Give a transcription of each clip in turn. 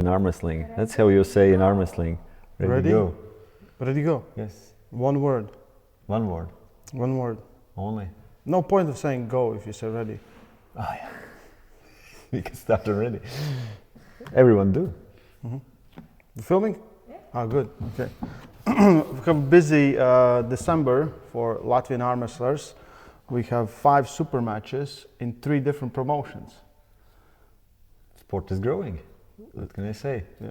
In arm wrestling. That's how you say in arm wrestling. Ready? Go. Ready, go. Yes. One word. One word. One word. Only. No point of saying go if you say ready. Oh yeah. We can start already. Everyone do. You filming? Yeah. Ah, good. Okay. We have a busy December for Latvian arm wrestlers. We have 5 super matches in 3 different promotions. Sport is growing. What can I say? Yeah.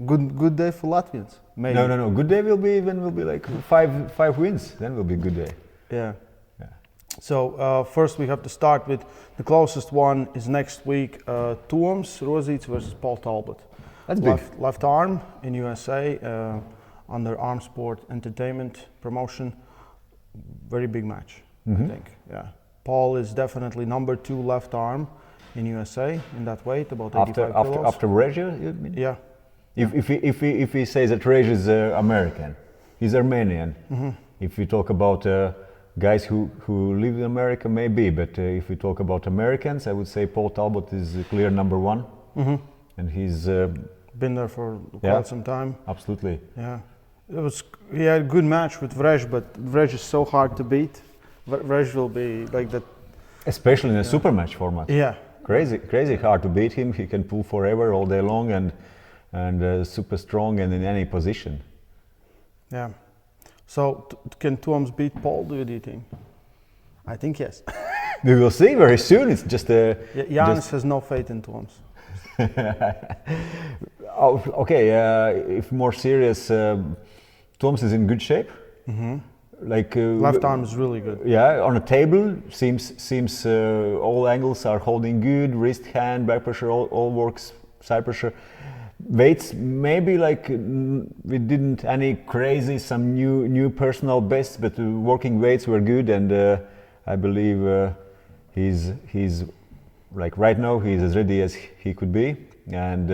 Good day for Latvians. Maybe. No. Good day will be like five wins. Then will be good day. Yeah. Yeah. So first we have to start with the closest one is next week. Toms Rosīts versus Paul Talbot. That's big. Left arm in USA under Arm Sport Entertainment promotion. Very big match, I think. Yeah. Paul is definitely number 2 left arm in USA in that weight, about 85 kilos. After Regia, you mean? Yeah. If he says that Regia is American, he's Armenian. If we talk about guys who live in America, maybe, but if we talk about Americans, I would say Paul Talbot is clear number 1, and he's been there for quite some time. Absolutely. Yeah. He had a good match with Vrej, but Vrej is so hard to beat. Vrej will be like that. Especially in a super match format. Yeah. Crazy hard to beat him. He can pull forever, all day long, and super strong and in any position. Yeah. So can Toms beat Paul? Do you think? I think yes. We will see very soon. It's just Janis has no faith in Toms. Okay. If more serious, Toms is in good shape. Like left arm is really good. Yeah, on a table seems all angles are holding good. Wrist, hand, back pressure, all works. Side pressure. Weights maybe like we didn't any crazy some new personal bests, but working weights were good, and I believe he's like right now he's as ready as he could be, and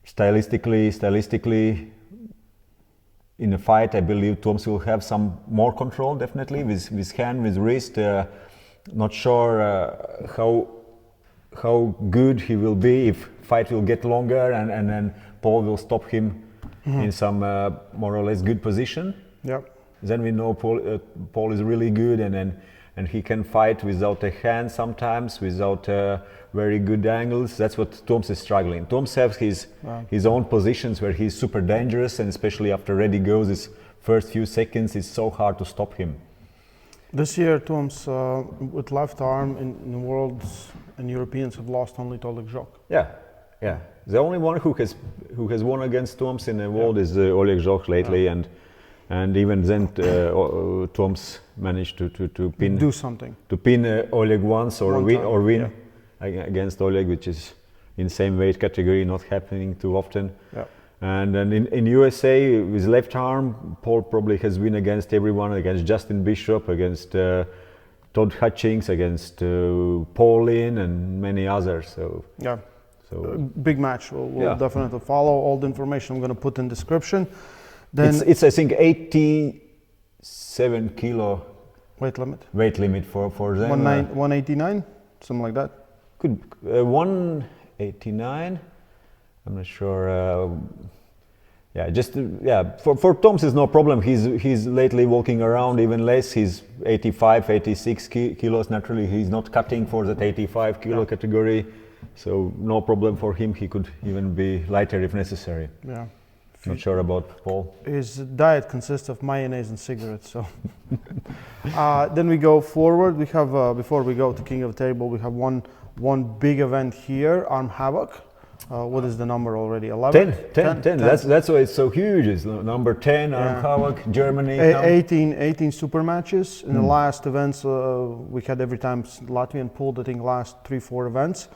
stylistically. In a fight, I believe Toms will have some more control, definitely, with hand, with wrist. Not sure how good he will be if fight will get longer and then Paul will stop him in some more or less good position. Yeah. Then we know Paul is really good, and he can fight without a hand sometimes, without very good angles. That's what Toms is struggling. Toms has his own positions where he's super dangerous, and especially after ready goes, his first few seconds, it's so hard to stop him. This year, Toms with left arm in the worlds and Europeans have lost only to Oleg Zhok. Yeah. The only one who has won against Toms in the world is Oleg Zhok lately, and even then Toms managed to pin Oleg once or win against Oleg, which is in same weight category, not happening too often. Yeah. And then in USA with left arm, Paul probably has win against everyone, against Justin Bishop, against Todd Hutchings, against Pauline and many others. So yeah. Big match. We'll definitely follow. All the information I'm going to put in description. Then it's I think 87 kilo weight limit for them. 189, something like that. Could 189. I'm not sure. For Toms is no problem. He's lately walking around even less. He's 85, 86 kilos. Naturally, he's not cutting for that 85 kilo category. So no problem for him. He could even be lighter if necessary. Yeah. Not sure about Paul. His diet consists of mayonnaise and cigarettes. So then we go forward. We have before we go to King of the Table, we have one big event here, Arm Havoc. What is the number already? 11? 10. That's why it's so huge. It's number 10, Arm Havoc, Germany. 18 super matches. In the last events, we had every time Latvian pulled, I think, last 3-4 events.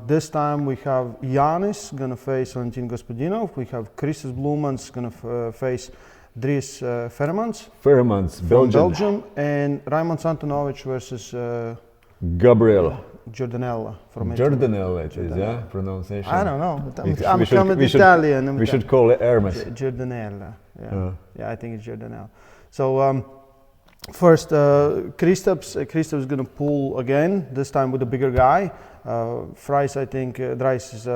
This time we have Janis going to face Valentin Gospodinov. We have Kristus Blumans going to face Dries Fermans from Belgium, and Raimonds Antonovic versus Gabriel Giurdanella from Giurdanella, it is, yeah, pronunciation. I don't know, but I'm Italian. We should call it Hermes. Giurdanella, yeah, I think it's Giurdanella. So first, Kristaps is going to pull again, this time with a bigger guy. Fries, I think, Dries is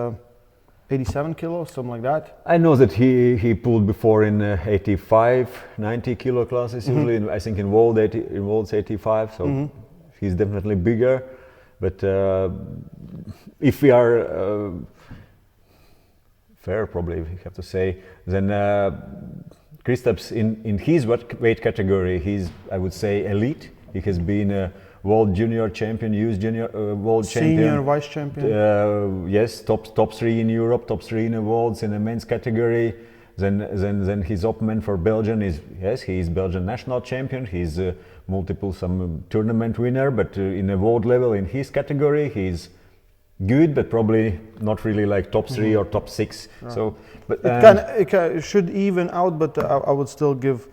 87 kilos, something like that. I know that he pulled before in 85, 90 kilo classes usually. I think in World's 85, so he's definitely bigger. But if we are fair, probably we have to say, then Kristaps in his weight category, he's, I would say, elite. He has been a world junior champion, youth junior world champion, Senior vice champion. yes, top 3 in Europe, top 3 in the worlds in the men's category. Then his opponent for Belgium is, yes, he is Belgian national champion. He's multiple some tournament winner, but in the world level in his category, he's good, but probably not really like top 3 or top 6. Right. So, but it should even out, but I would still give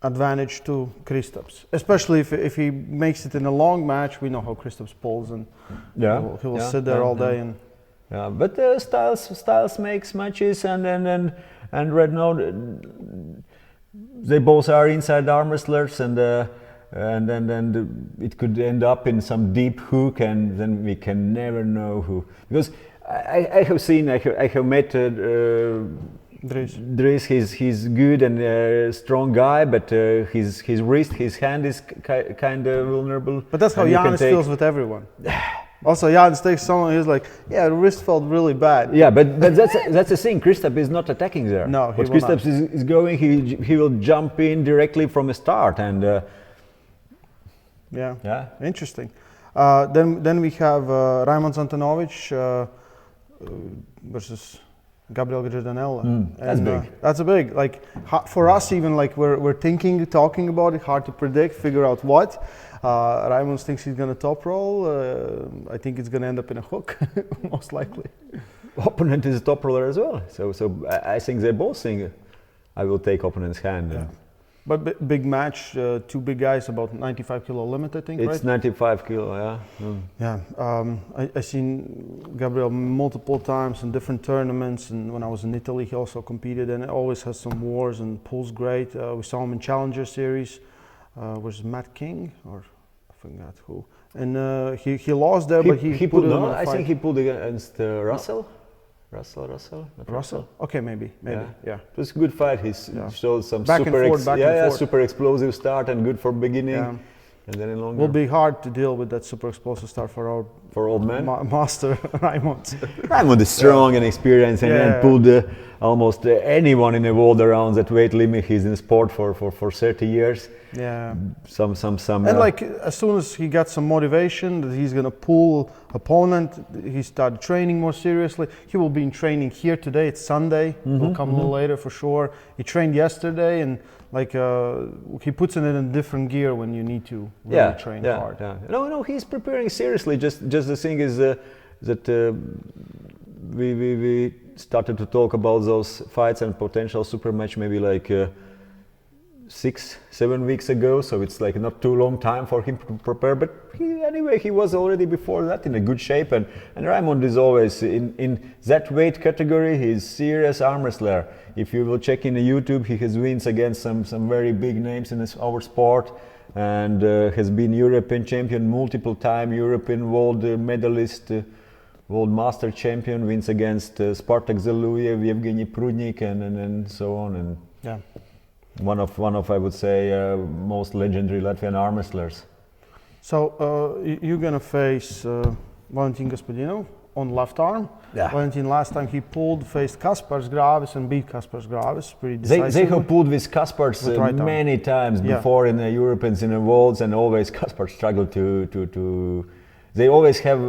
advantage to Kristaps, especially if he makes it in a long match. We know how Kristaps pulls, and he will sit there all day. And but Styles makes matches, and right now they both are inside arm wrestlers, and it could end up in some deep hook, and then we can never know who, because I have met Dries. He's good and a strong guy, but his wrist, his hand is kind of vulnerable. But that's how Janis feels with everyone. Also, Janis takes someone who's like, the wrist felt really bad. Yeah, but that's the thing. Kristaps is not attacking there. No, but Kristaps is going. He will jump in directly from the start, and interesting. Then we have Raimonds Antonovic versus Gabriel Giurdanella. That's big. That's a big, like, for us even, like we're talking about it, hard to predict, figure out what. Raimonds thinks he's gonna top roll. I think it's gonna end up in a hook, most likely. Opponent is a top roller as well. So I think they both think I will take opponent's hand. Yeah. But big match, 2 big guys, about 95 kilo limit, I think, it's right? 95 kilo, yeah. Yeah, I seen Gabriel multiple times in different tournaments, and when I was in Italy, he also competed, and always has some wars and pulls great. We saw him in Challenger Series, was Matt King, or I forgot who, and he lost there, but he pulled. No, I think he pulled against Russell. Russell? Okay, maybe. Yeah. It was a good fight. He showed some back super explosive start and good for beginning. Yeah. And then in longer. Will be hard to deal with that super explosive start for old man. Master Raimonds. Raimonds is strong and experienced, and pulled almost anyone in the world around that weight limit. He's in sport for 30 years. Yeah. Some. And like as soon as he got some motivation that he's gonna pull opponent, he started training more seriously. He will be in training here today. It's Sunday. He'll come a little later for sure. He trained yesterday, and like he puts it in a different gear when you need to really train hard. Yeah. No, he's preparing seriously. Just the thing is that we started to talk about those fights and potential super match maybe like 6-7 weeks ago, so it's like not too long time for him to prepare, but he was already before that in a good shape, and Raimonds is always in that weight category. He's serious arm wrestler. If you will check in the YouTube, he has wins against some very big names in our sport, and has been European champion multiple time, European world medalist, world master champion, wins against Spartak Zeluyev, Evgeny Prudnik, and so on, and one of I would say most legendary Latvian arm wrestlers. So you're gonna face Valentin Gospodinov on left arm. Yeah. Valentin last time he pulled, faced Kaspars Grāvis and beat Kaspars Grāvis pretty decisively. They have pulled with Kaspars many times before in the Europeans in the worlds, and always Kaspars struggled to. They always have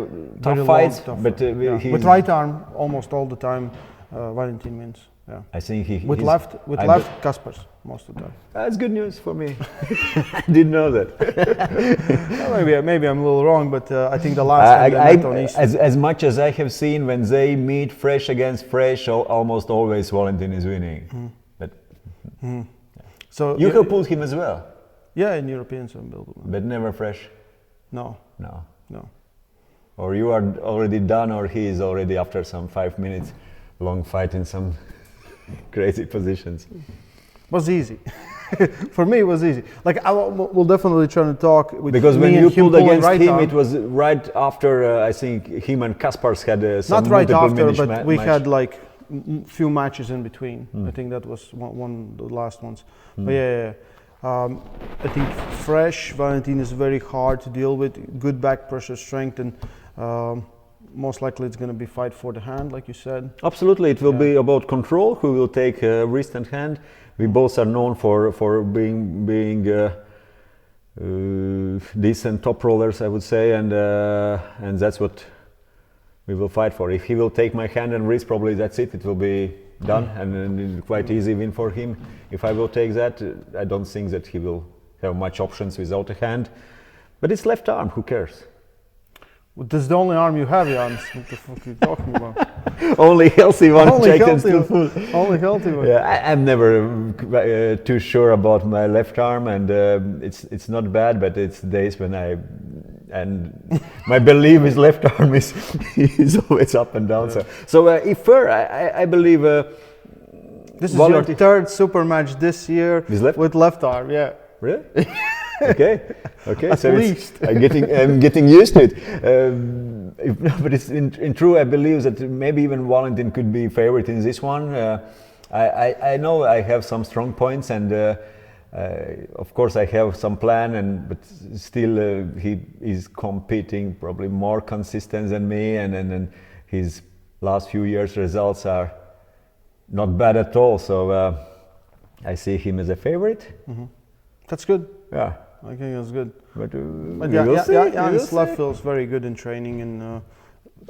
tough fights, but with right arm almost all the time Valentin wins. Yeah. I think he with left Kaspars most of the time. That's good news for me. I didn't know that. Well, maybe I'm a little wrong, but I think the last time they met on East. As much as I have seen, when they meet fresh against fresh, almost always Valentin is winning. But so you have pulled him as well. Yeah, in Europeans but never fresh. No. Or you are already done, or he is already after some 5 minutes long fight in some crazy positions. Was easy. For me, it was easy. Like we'll definitely try to talk with because me when and you him pulled pulling against right him, arm. it was right after I think him and Kaspars had some Not right multiple after, minute but we match. had like few matches in between. I think that was one of the last ones. But yeah. I think fresh Valentin is very hard to deal with. Good back pressure strength, and most likely it's going to be fight for the hand, like you said. Absolutely, it will be about control. Who will take wrist and hand? We both are known for being decent top rollers, I would say, and that's what we will fight for. If he will take my hand and wrist, probably that's it. It will be done, and quite easy win for him. If I will take that, I don't think that he will have much options without a hand. But it's left arm. Who cares? Well, this is the only arm you have, Janis. What the fuck are you talking about? Only healthy one. Only Check and healthy still one. full. Only healthy one. Yeah, I'm never too sure about my left arm, and it's not bad, but it's days when my belief is left arm is always up and down. Yeah. So if I believe this is Valentin, your third super match this year with left arm. Yeah. Really? Okay. At So least. I'm getting used to it. But it's in true. I believe that maybe even Valentin could be favorite in this one. I know I have some strong points, and of course I have some plan. But still he is competing probably more consistent than me, and his last few years results are not bad at all. So I see him as a favorite. Mm-hmm. That's good. Yeah. I think that's good. But Janis left feels very good in training, and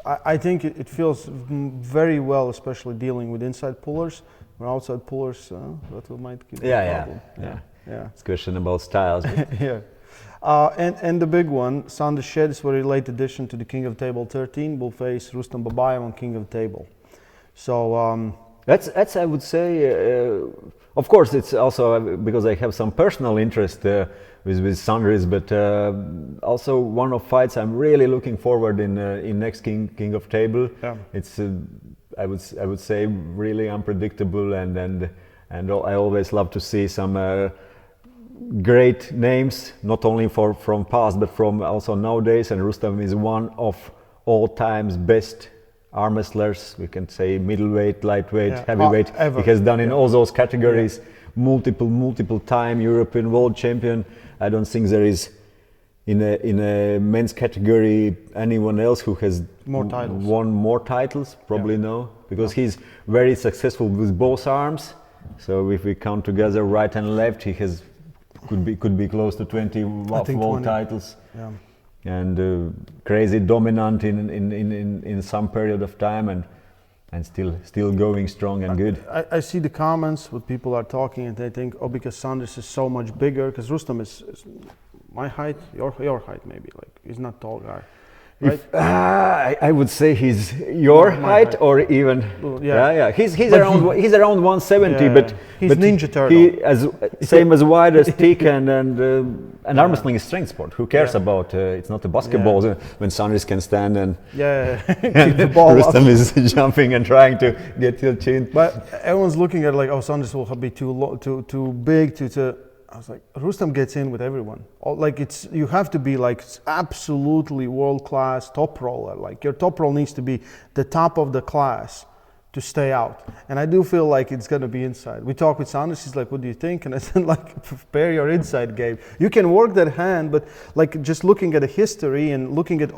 I think it feels very well, especially dealing with inside pullers or outside pullers. That might give a problem. Yeah. It's a question about styles. Yeah. And the big one, Sandris is very late addition to the King of Table 13. Will face Rustam Babayev on King of Table. So that's I would say. Of course, it's also because I have some personal interest with Sandris, but also one of fights I'm really looking forward in next King of Table. Yeah. It's I would say really unpredictable, and I always love to see some great names, not only from past but from also nowadays. And Rustam is one of all time's best arm wrestlers. We can say middleweight, lightweight, heavyweight. Ever. He has done in all those categories. Multiple time European world champion. I don't think there is in a men's category anyone else who has won more titles. Probably no, because he's very successful with both arms. So if we count together right and left, he could be close to 20 world titles. Yeah. And crazy dominant in some period of time, and still going strong and good. I see the comments what people are talking, and they think, oh, because Sandris is so much bigger, because Rustam is my height, your height maybe, like he's not tall guy. Right? If, I would say he's your height, or even he's around 170, but he's Ninja Turtle. He same as wide as thick, and arm wrestling is strength sport. Who cares about it's not a basketball when Sandris can stand and keep the ball Rustam is jumping and trying to get to the chin. But everyone's looking at like, oh, Sandris will be too big to. I was like, Rustam gets in with everyone. Like you have to be like absolutely world-class top roller. Like your top roll needs to be the top of the class to stay out. And I do feel like it's gonna be inside. We talk with Sandris, he's like, what do you think? And I said, like, prepare your inside game. You can work that hand, but like just looking at the history and looking at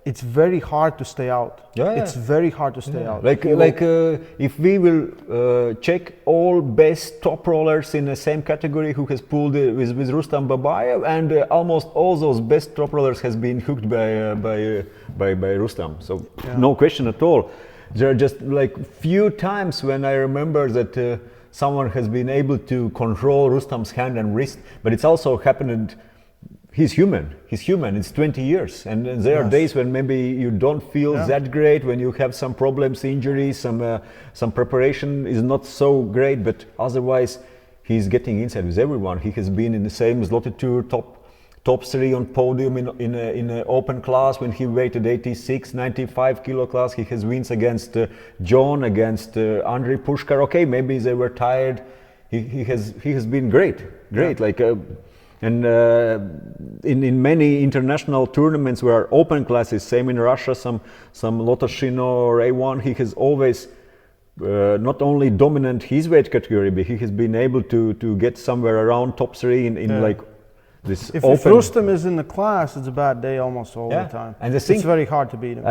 it's very hard to stay out. It's very hard to stay out. If we will check all best top rollers in the same category who has pulled with Rustam Babayev, and almost all those best top rollers has been hooked by Rustam. So no question at all. There are just like few times when I remember that someone has been able to control Rustam's hand and wrist, but it's also happened. He's human. It's 20 years, and there are days when maybe you don't feel that great, when you have some problems, injuries, some preparation is not so great, but otherwise he's getting inside with everyone. He has been in the same Zloty Tour top 3 on podium in an open class when he weighted 86, 95 kilo class. He has wins against John, against Andrei Pushkar. Okay, maybe they were tired. he has been great. Like and in many international tournaments where open classes, same in Russia, some Lotoshino or A1, he has always not only dominant his weight category, but he has been able to get somewhere around top 3 in like this if, open. If Rustam is in the class, it's a bad day almost all the time. And it's very hard to beat him.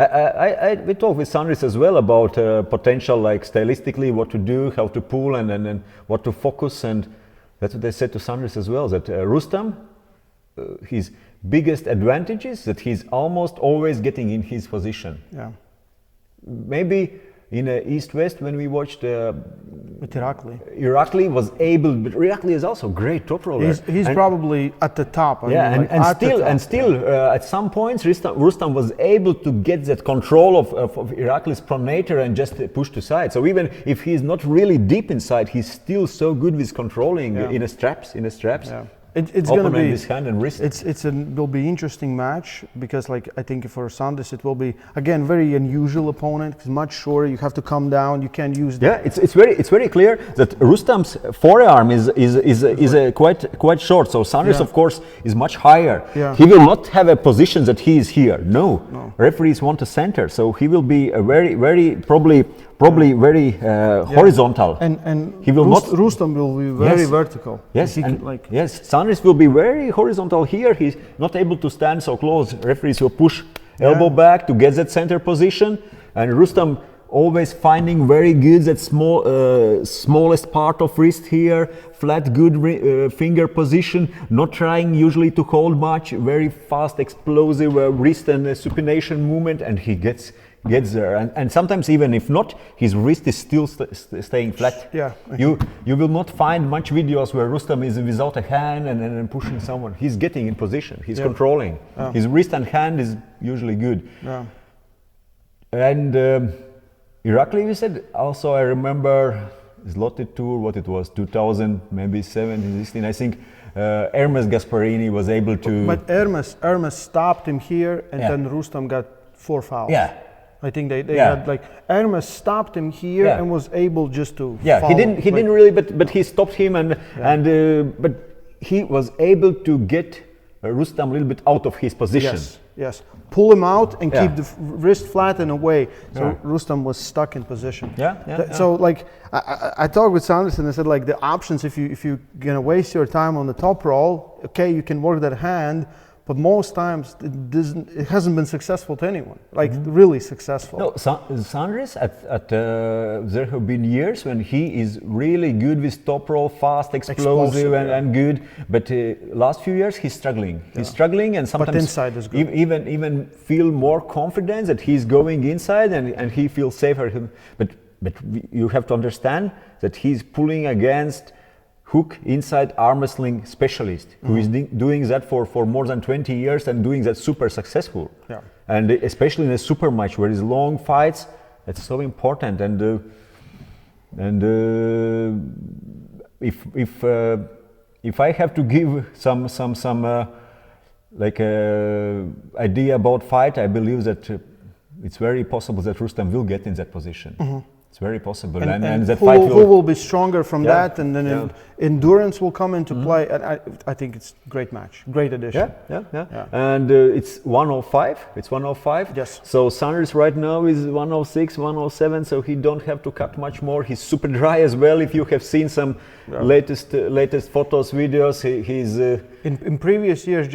We talked with Sandris as well about potential, like stylistically, what to do, how to pull, and what to focus, and that's what they said to Sandris as well, that Rustam, his biggest advantage is that he's almost always getting in his position. Yeah. Maybe in East-West when we watched with Irakli was able, but Irakli is also a great top roller. He's probably at the top. And still at some points Rustam was able to get that control of Irakli's pronator and just push to side. So even if he's not really deep inside, he's still so good with controlling in a straps. Yeah. It's going to be his hand and wrist. Will be interesting match because, like, I think for Sandris it will be again very unusual opponent. It's much shorter. You have to come down. You can't use. It's very clear that Rustam's forearm is quite short. So Sandris, of course, is much higher. Yeah. He will not have a position that he is here. No. Referees want a center, so he will be a very probably very horizontal. And he will Rustam will be very vertical. Yes, Sandris will be very horizontal here. He's not able to stand so close. Referees will push elbow back to get that center position, and Rustam always finding very good that smallest part of wrist here, flat good finger position, not trying usually to hold much, very fast explosive wrist and supination movement, and he gets there, and sometimes even if not, his wrist is still staying flat. Yeah. You will not find much videos where Rustam is without a hand and pushing someone. He's getting in position. He's controlling. His wrist and hand is usually good. Yeah. And Irakli, we said. Also, I remember Zloty Tour. What it was, 2000, maybe 17, 16. I think Hermes Gasparini was able to. But Hermes stopped him here, and then Rustam got 4 fouls. Yeah. I think they had like Hermes stopped him here and was able just to. Yeah, he didn't really, but he stopped him but he was able to get Rustam a little bit out of his position. Yes. Pull him out and keep the wrist flat and away. So Rustam was stuck in position. So like I talked with Sandris and I said, like, the options, if you're gonna waste your time on the top roll, okay, you can work that hand. But most times it hasn't been successful to anyone, like really successful. No, Sandris, there have been years when he is really good with top roll, fast, explosive and good. But last few years he's struggling. He's struggling, and sometimes but inside is good. even feel more confidence that he's going inside and he feels safer. But you have to understand that he's pulling against hook inside arm wrestling specialist who is doing that for more than 20 years and doing that super successful. Yeah. And especially in a super match where it's long fights, that's so important. And if I have to give some idea about fight, I believe that it's very possible that Rustam will get in that position. It's very possible, and that fight who will be stronger from that, and then endurance will come into play. And I think it's a great match, great addition. And it's 105. It's 105. Yes. So Sandris right now is 106, 107. So he don't have to cut much more. He's super dry as well. If you have seen some latest photos, videos, he's in previous years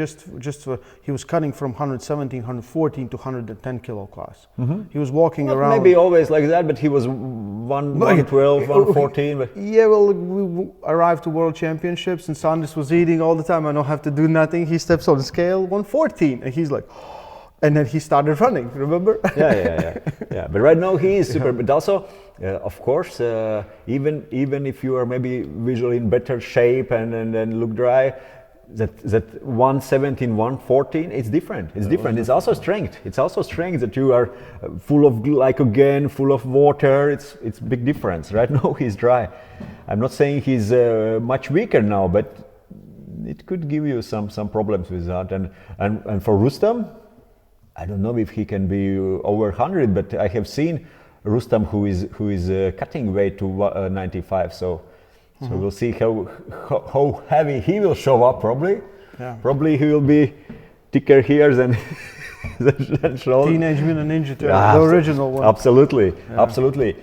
he was cutting from 117, 114 to 110 kilo class. He was walking not around. Maybe always like that, but he was 112, 114. But yeah, well, we arrived to World Championships and Sandris was eating all the time. I don't have to do nothing. He steps on the scale, 114, and he's like, and then he started running. Remember? Yeah. But right now he is super. But also, of course, even if you are maybe visually in better shape and look dry, that 117, 114, it's different. It's different. It's also strength. It's also strength that you are full of glycogen, full of water. It's big difference. Right now he's dry. I'm not saying he's much weaker now, but it could give you some problems with that. And for Rustam, I don't know if he can be over 100, but I have seen Rustam who is cutting weight to 95. So So we'll see how heavy he will show up. Probably. Yeah. Probably he will be thicker here than than Sean. Teenage Mutant Ninja Turtle, Yeah, the original one. Absolutely, Yeah. absolutely.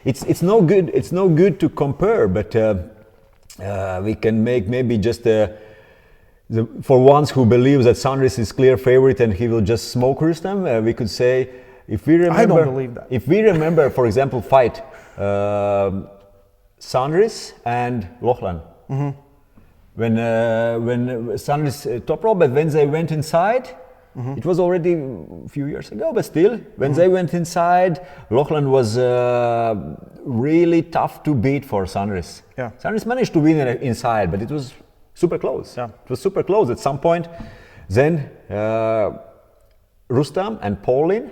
It's no good. It's no good to compare, but we can make maybe just for ones who believe that Sandris is clear favorite and he will just smoke Rustam. We could say, if we remember, I don't believe that. If we remember, for example, fight Sandris and Lochlan. When Sandris top rope, but when they went inside. It was already a few years ago, but still, when they went inside, Lochlan was really tough to beat for Sandris. Yeah. Sandris managed to win inside, but it was super close. Yeah. It was super close at some point. Then Rustam and Paulin.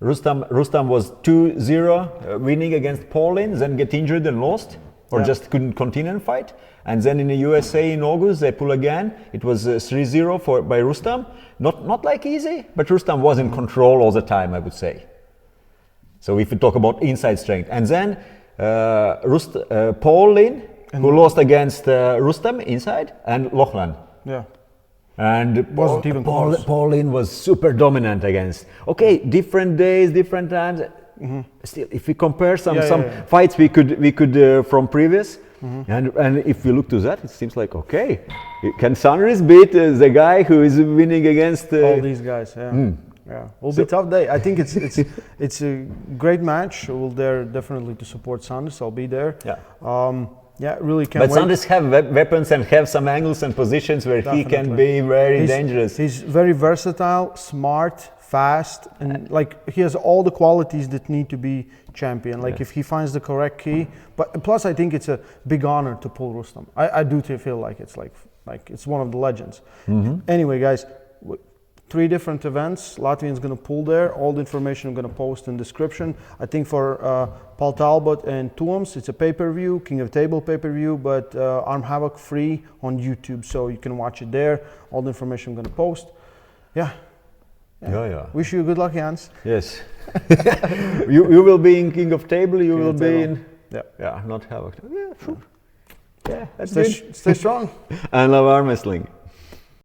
Rustam was 2-0 winning against Paulin, then get injured and lost, or just couldn't continue and fight. And then in the USA in August they pull again. It was 3-0 by Rustam. Not like easy, but Rustam was in control all the time, I would say. So if we talk about inside strength, and then Paulin, who lost against Rustam inside, and Lochlan. Yeah. And Wasn't even close. Paulin was super dominant against. Okay, different days, different times. Still, if we compare some fights we could from previous, and if we look to that, it seems like okay, can Sandris beat the guy who is winning against all these guys? Yeah, yeah. Will be a tough day. I think it's a great match. We'll there definitely to support Sandris. I'll be there. Yeah. Yeah, really can't But wait. Sandris have weapons and have some angles and positions where he can be very dangerous. He's very versatile, smart, fast, and like he has all the qualities that need to be champion. Like if he finds the correct key, but plus I think it's a big honor to pull Rustam. I do feel like it's like it's one of the legends. Anyway, guys, 3 different events. Latvian's going to pull there. All the information I'm going to post in description. I think for Paul Talbot and Tuoms, it's a pay-per-view, King of Table pay-per-view, but Arm Havoc free on YouTube, so you can watch it there. All the information I'm going to post. Yeah. Wish you good luck, Janis. Yes. you will be in King of Table. You will be in. Yeah. Not Havoc. Yeah. Sure. Yeah. That's good. Stay strong. I love Armwrestling.